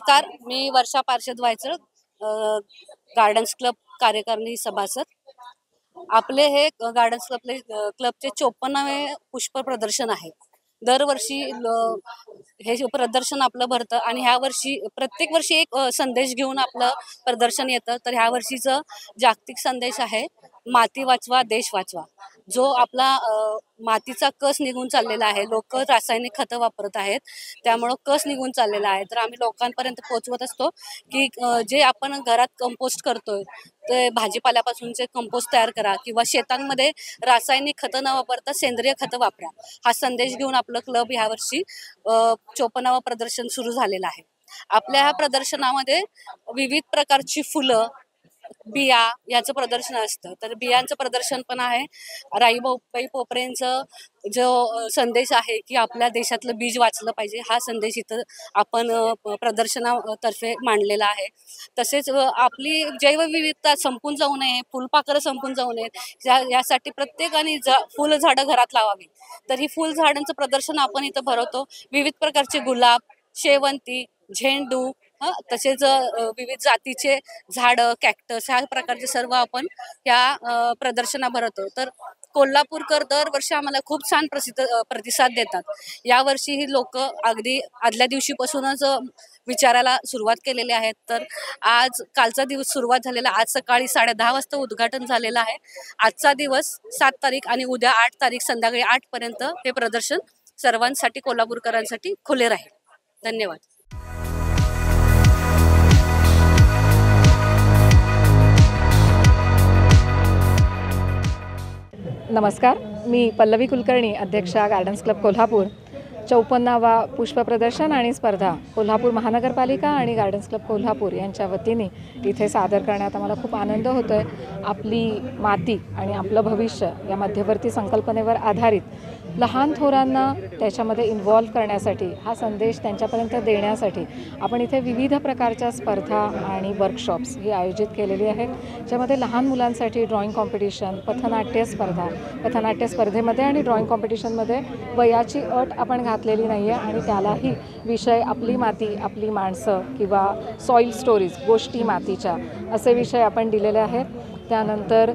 नमस्कार, मी वर्षा पार्षद व्हायचं गार्डन्स क्लब कार्यकारिणी सभासद. आपले हे गार्डन्स क्लबचे 54वे पुष्प प्रदर्शन आहे. दरवर्षी हे जे प्रदर्शन आपलं भरतं आणि ह्या वर्षी प्रत्येक वर्षी एक संदेश घेऊन आपलं प्रदर्शन येतं. तर ह्या वर्षीचं जागतिक संदेश आहे, माती वाचवा देश वाचवा. जो आपला मातीचा कस निघून चाललेला आहे, लोक रासायनिक खतं वापरत आहेत, त्यामुळं कस निघून चाललेला आहे. तर आम्ही लोकांपर्यंत पोहोचवत असतो की जे आपण घरात कंपोस्ट करतोय ते भाजीपाल्यापासूनचे कंपोस्ट तयार करा किंवा शेतांमध्ये रासायनिक खतं न वापरता सेंद्रिय खतं वापरा. हा संदेश घेऊन आपलं क्लब यावर्षी 54वं प्रदर्शन सुरू झालेलं आहे. आपल्या ह्या प्रदर्शनामध्ये विविध प्रकारची फुलं, बिया याचं प्रदर्शन असतं. तर बियांचं प्रदर्शन पण आहे. राईबाई पोपरेंचं जो संदेश आहे की आपल्या देशातलं बीज वाचलं पाहिजे, हा संदेश इथं आपण प्रदर्शनातर्फे मांडलेला आहे. तसेच आपली जैवविविधता संपून जाऊ नये, फुलपाखरं संपून जाऊ नयेत यासाठी प्रत्येकाने फुलझाडं घरात लावावी. तर ही फुलझाडांचं प्रदर्शन आपण इथं भरवतो. विविध प्रकारचे गुलाब, शेवंती, झेंडू, तसेच विविध जातीचे झाडं, कॅक्टस ह्या प्रकारचे सर्व आपण या प्रदर्शना भरवतो. तर कोल्हापूरकर दरवर्षी आम्हाला खूप छान प्रतिसाद देतात. यावर्षी ही लोक अगदी आदल्या दिवशीपासूनच विचारायला सुरुवात केलेली आहे. तर आज कालचा दिवस सुरुवात झालेला, आज सकाळी 10:30 वाजता उद्घाटन झालेलं आहे. आजचा दिवस 7 तारीख आणि उद्या 8 तारीख संध्याकाळी 8 पर्यंत हे प्रदर्शन सर्वांसाठी, कोल्हापूरकरांसाठी खुले राहील. धन्यवाद. नमस्कार, मी पल्लवी कुलकर्णी, अध्यक्षा गार्डन्स क्लब कोल्हापूर. 54वा पुष्प प्रदर्शन आणि स्पर्धा कोल्हापूर महानगरपालिका आणि गार्डन्स क्लब कोल्हापूर यांच्या वतीने इथे सादर करण्यात आम्हाला खूप आनंद होतो आहे. आपली माती आणि आपलं भविष्य या मध्यवर्ती संकल्पनेवर आधारित लहान थोरांना त्याच्यामध्ये इन्व्हॉल्व करण्यासाठी, हा संदेश त्यांच्यापर्यंत देण्यासाठी आपण इथे विविध प्रकारच्या स्पर्धा आणि वर्कशॉप्स ही आयोजित केलेली आहेत. ज्यामध्ये लहान मुलांसाठी ड्रॉइंग कॉम्पिटिशन, पथनाट्य स्पर्धा, पथनाट्य स्पर्धेमध्ये आणि ड्रॉइंग कॉम्पिटिशनमध्ये वयाची अट आपण घातलेली नाही आहे आणि त्यालाही विषय आपली माती, आपली माणसं किंवा सॉईल स्टोरीज, गोष्टी मातीच्या असे विषय आपण दिलेले आहेत. त्यानंतर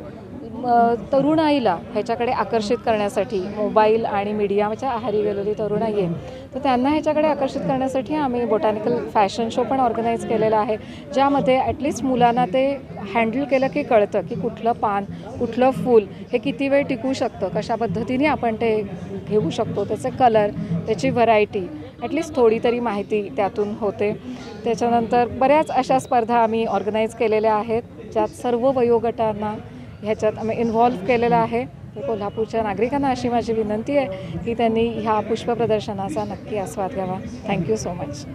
तरुणाईला ह्याच्याकडे आकर्षित करण्यासाठी, मोबाईल आणि मीडियाच्या आहारी गेलेली तरुणाई आहे, तर त्यांना ह्याच्याकडे आकर्षित करण्यासाठी आम्ही बोटॅनिकल फॅशन शो पण ऑर्गनाईज केलेला आहे. ज्यामध्ये ॲटलिस्ट मुलांना ते हँडल केलं की कळतं की कुठलं पान, कुठलं फूल हे किती वेळ टिकू शकतं, कशा पद्धतीने आपण ते घेऊ शकतो, त्याचे कलर, त्याची व्हरायटी, ॲटलिस्ट थोडी तरी माहिती त्यातून होते. त्याच्यानंतर बऱ्याच अशा स्पर्धा आम्ही ऑर्गनाईज केलेल्या आहेत, ज्यात सर्व वयोगटांना ह्याच्यात आम्ही इन्व्हॉल्व केलेलं आहे. कोल्हापूरच्या नागरिकांना अशी माझी विनंती आहे की त्यांनी ह्या पुष्प प्रदर्शनाचा नक्की आस्वाद घ्यावा. Thank you so much.